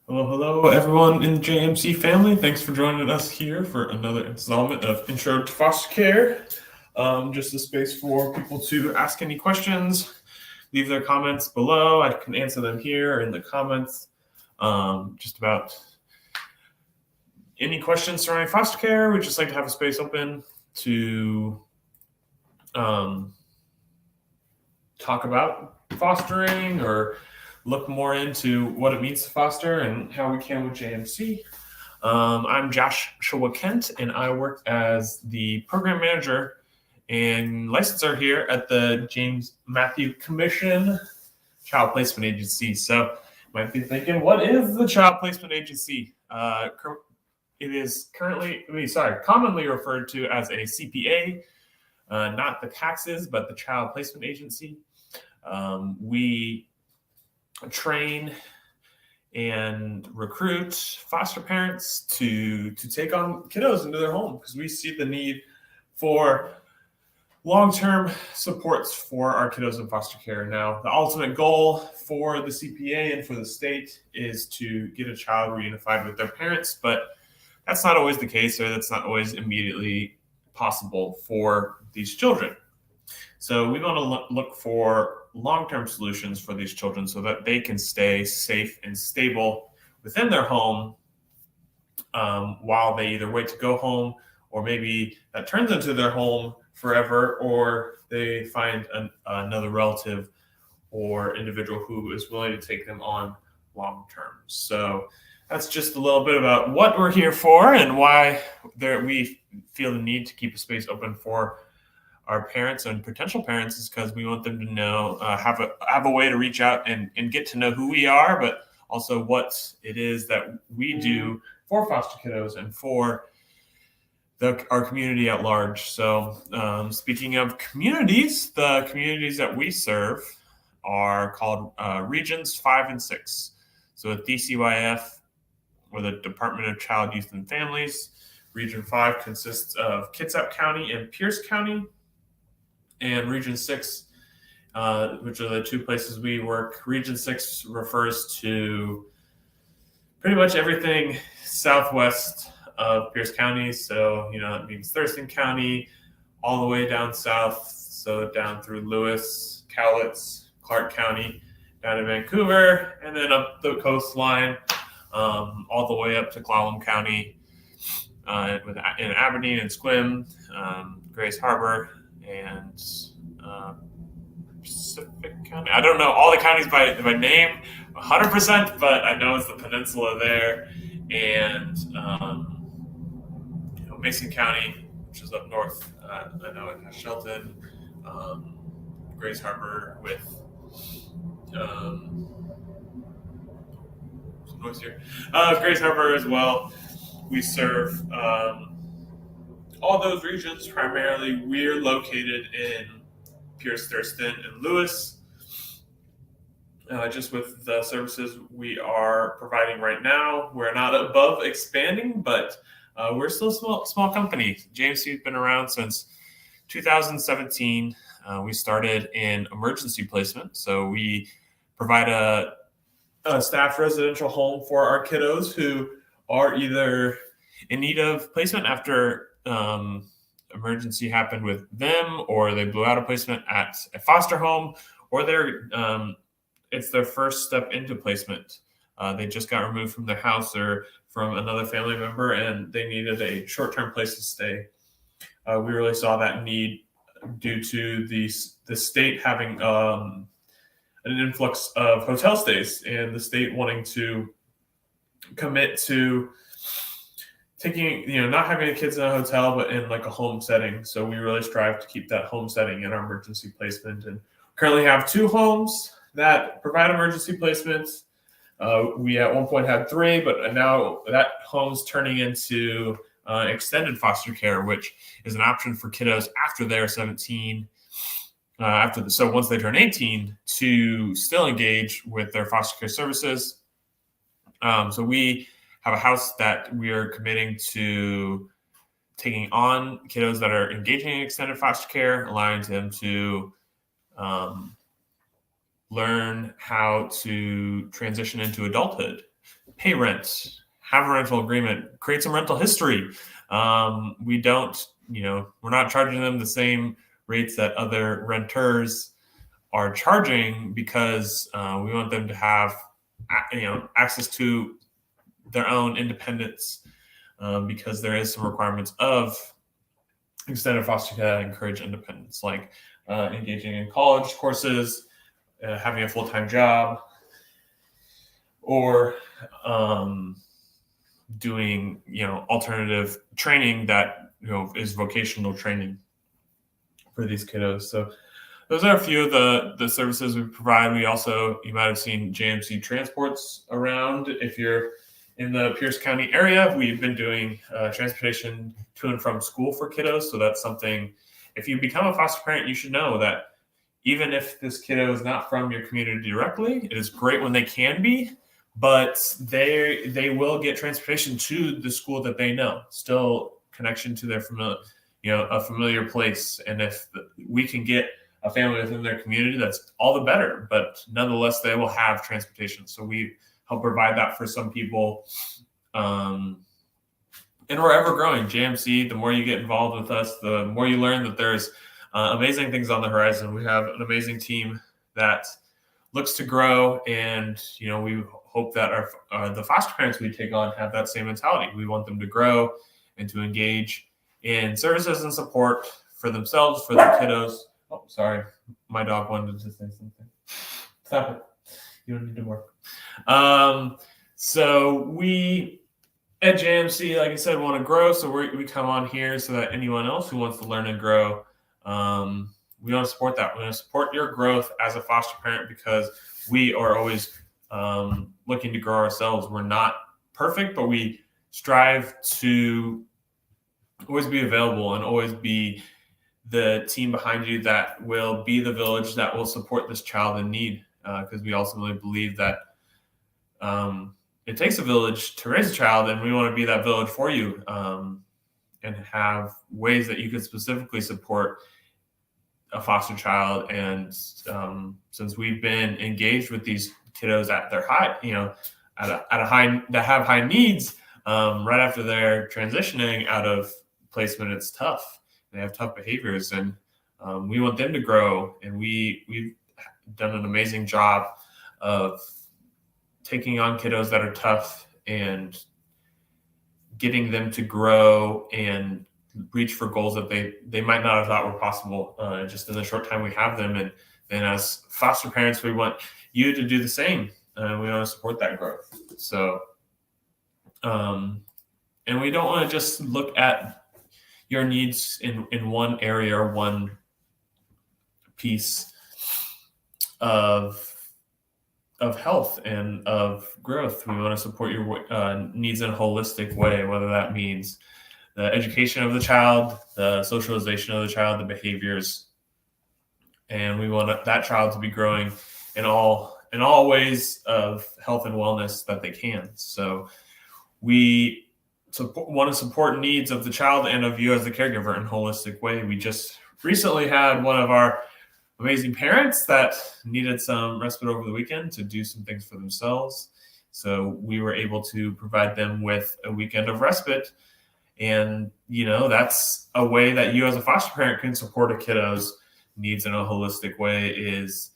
Hello, everyone in the JMC family. Thanks for joining us here for another installment of Intro to Foster Care. Just a space for people to ask any questions, leave their comments below. I can answer them here in the comments. Just about any questions surrounding foster care. We'd just like to have a space open to talk about fostering or look more into what it means to foster and how we can with JMC. I'm Joshua Kent, and I work as the program manager and licensor here at the James Matthew Commission Child Placement Agency. So you might be thinking, what is the Child Placement Agency? It is commonly referred to as a CPA, not the taxes, but the Child Placement Agency. We train and recruit foster parents to take on kiddos into their home because we see the need for long-term supports for our kiddos in foster care. Now, the ultimate goal for the CPA and for the state is to get a child reunified with their parents, but that's not always the case, or that's not always immediately possible for these children. So we want to look for long-term solutions for these children so that they can stay safe and stable within their home while they either wait to go home, or maybe that turns into their home forever, or they find another relative or individual who is willing to take them on long-term. So that's just a little bit about what we're here for and why we feel the need to keep a space open for our parents and potential parents, is because we want them to know, have a way to reach out and get to know who we are, but also what it is that we do for foster kiddos and for our community at large. So speaking of communities, the communities that we serve are called Regions 5 and 6. So at DCYF, or the Department of Child, Youth, and Families, Region 5 consists of Kitsap County and Pierce County. And Region 6, which are the two places we work. Region 6 refers to pretty much everything southwest of Pierce County. So, that means Thurston County, all the way down south. So down through Lewis, Cowlitz, Clark County, down to Vancouver, and then up the coastline, all the way up to Clallam County, in Aberdeen and Sequim, Grace Harbor, and Pacific County. I don't know all the counties by name 100%, but I know it's the peninsula there, and Mason County, which is up north. I know it has Shelton, Grace Harbor with some noise here. Grace Harbor as well. We serve all those regions. Primarily, we're located in Pierce, Thurston, and Lewis. Just with the services we are providing right now, we're not above expanding, but we're still a small company. JMC has been around since 2017. We started in emergency placement, so we provide a staff residential home for our kiddos who are either in need of placement after emergency happened with them, or they blew out a placement at a foster home, or it's their first step into placement. They just got removed from their house or from another family member, and they needed a short-term place to stay. We really saw that need due to the state having an influx of hotel stays, and the state wanting to commit to taking, not having the kids in a hotel, but in like a home setting. So we really strive to keep that home setting in our emergency placement, and currently have 2 homes that provide emergency placements. We at one point had 3, but now that home's turning into extended foster care, which is an option for kiddos after they're 17, so once they turn 18, to still engage with their foster care services. So we have a house that we are committing to taking on kiddos that are engaging in extended foster care, allowing them to learn how to transition into adulthood pay rent, have a rental agreement, create some rental history. We don't, we're not charging them the same rates that other renters are charging because we want them to have, access to their own independence because there is some requirements of extended foster care that encourage independence, like engaging in college courses, having a full-time job, or doing alternative training that is vocational training for these kiddos. So those are a few of the services we provide. We also, you might have seen JMC transports around. If you're in the Pierce County area, we've been doing transportation to and from school for kiddos. So that's something, if you become a foster parent, you should know that even if this kiddo is not from your community directly, it is great when they can be, but they will get transportation to the school that they know, still connection to their familiar, a familiar place. And if we can get a family within their community, that's all the better, but nonetheless, they will have transportation. So we help provide that for some people. And we're ever growing. JMC, the more you get involved with us, the more you learn that there's amazing things on the horizon. We have an amazing team that looks to grow, and we hope that the foster parents we take on have that same mentality. We want them to grow and to engage in services and support for themselves, for their kiddos. Oh, sorry, my dog wanted to say something. Stop it. You don't need to work. So we at JMC, like I said, want to grow. So we come on here so that anyone else who wants to learn and grow, we want to support that. We want to support your growth as a foster parent because we are always looking to grow ourselves. We're not perfect, but we strive to always be available and always be the team behind you that will be the village that will support this child in need. Because we ultimately believe that it takes a village to raise a child, and we want to be that village for you and have ways that you can specifically support a foster child. And since we've been engaged with these kiddos at their high, at a high, that have high needs, right after they're transitioning out of placement, it's tough. They have tough behaviors, and we want them to grow. And we've done an amazing job of taking on kiddos that are tough and getting them to grow and reach for goals that they might not have thought were possible just in the short time we have them. And then as foster parents, we want you to do the same. We want to support that growth. So, and we don't want to just look at your needs in one area or one piece of health and of growth. We want to support your needs in a holistic way, whether that means the education of the child, the socialization of the child, the behaviors, and we want that child to be growing in all ways of health and wellness that they can. So we want to support needs of the child and of you as the caregiver in a holistic way. We just recently had one of our amazing parents that needed some respite over the weekend to do some things for themselves. So we were able to provide them with a weekend of respite. And, that's a way that you as a foster parent can support a kiddo's needs in a holistic way is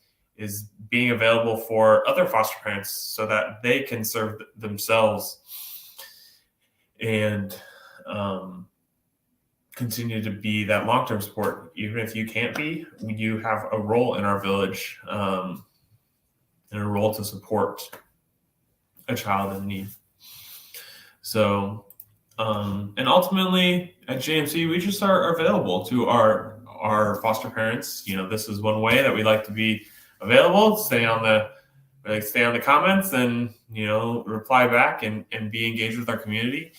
being available for other foster parents so that they can serve themselves and continue to be that long-term support. Even if you can't be, you have a role in our village and a role to support a child in need. So, and ultimately at JMC, we just are available to our foster parents. This is one way that we like to be available, stay on the comments and, reply back and be engaged with our community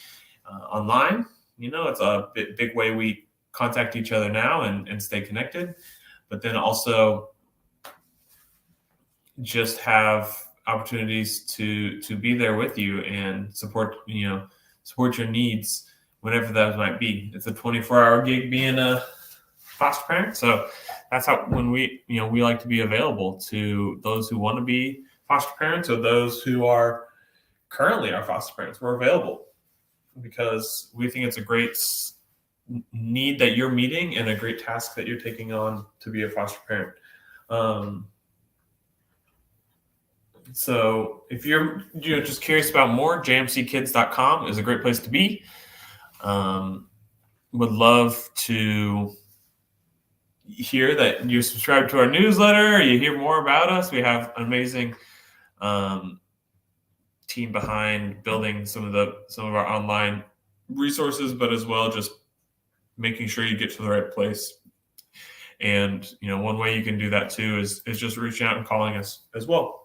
online. It's a big way we contact each other now and stay connected, but then also just have opportunities to be there with you and support your needs whenever that might be. It's a 24-hour gig being a foster parent. So that's how, when we like to be available to those who want to be foster parents or those who are currently are foster parents. We're available because we think it's a great need that you're meeting and a great task that you're taking on to be a foster parent. So if you're just curious about more, jmckids.com is a great place to be. Would love to hear that you subscribe to our newsletter, or you hear more about us. We have an amazing team behind building some of our online resources, but as well just making sure you get to the right place. And one way you can do that too is just reaching out and calling us as well.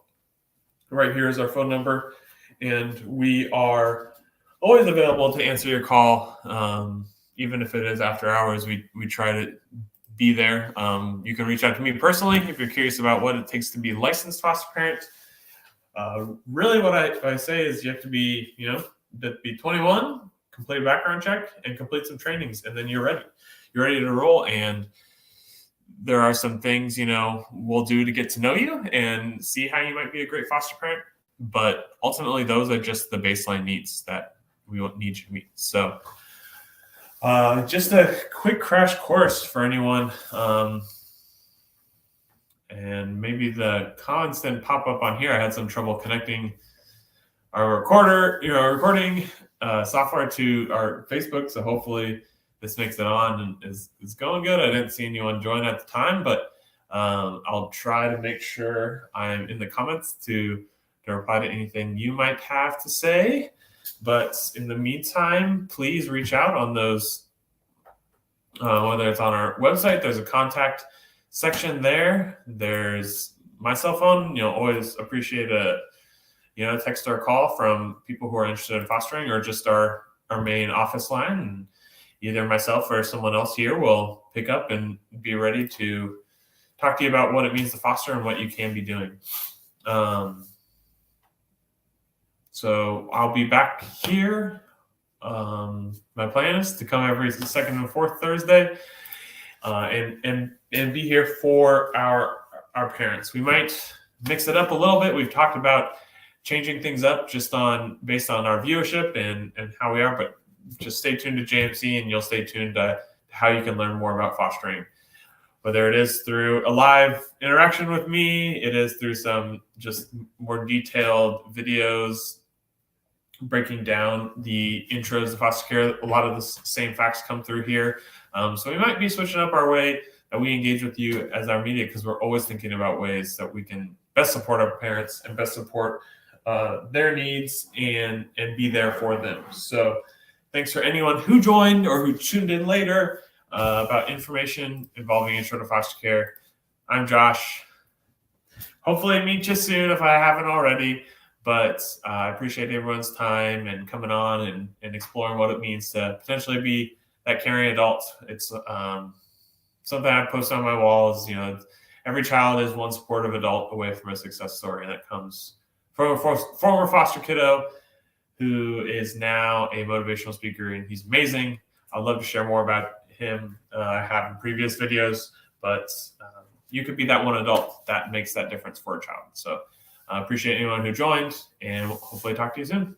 Right here is our phone number, and we are always available to answer your call. Even if it is after hours, we try to be there. You can reach out to me personally if you're curious about what it takes to be a licensed foster parent. Really what I say is you have to be, be 21, complete a background check, and complete some trainings, and then you're ready. You're ready to roll. And there are some things, we'll do to get to know you and see how you might be a great foster parent. But ultimately, those are just the baseline needs that we need you to meet. So just a quick crash course for anyone. And maybe the comments didn't pop up on here. I had some trouble connecting our recording software to our Facebook. So hopefully this makes it on and is going good. I didn't see anyone join at the time, but I'll try to make sure I'm in the comments to reply to anything you might have to say. But in the meantime, please reach out on those, whether it's on our website, there's a contact section there. There's my cell phone. Always appreciate a text or call from people who are interested in fostering, or just our main office line. And either myself or someone else here will pick up and be ready to talk to you about what it means to foster and what you can be doing. So I'll be back here. My plan is to come every second and fourth Thursday, and be here for our parents. We might mix it up a little bit. We've talked about changing things up just based on our viewership and how we are, but just stay tuned to JMC and you'll stay tuned to how you can learn more about fostering. Whether it is through a live interaction with me, it is through some just more detailed videos breaking down the intros to foster care. A lot of the same facts come through here. So we might be switching up our way that we engage with you as our media, because we're always thinking about ways that we can best support our parents and best support their needs and be there for them. So thanks for anyone who joined or who tuned in later about information involving intro to foster care. I'm Josh. Hopefully meet you soon if I haven't already. But I appreciate everyone's time and coming on and exploring what it means to potentially be that caring adult. It's something I post on my walls. Every child is one supportive adult away from a success story, and that comes from a former foster kiddo who is now a motivational speaker, and he's amazing. I'd love to share more about him. I have in previous videos, but you could be that one adult that makes that difference for a child. So I appreciate anyone who joined, and we'll hopefully talk to you soon.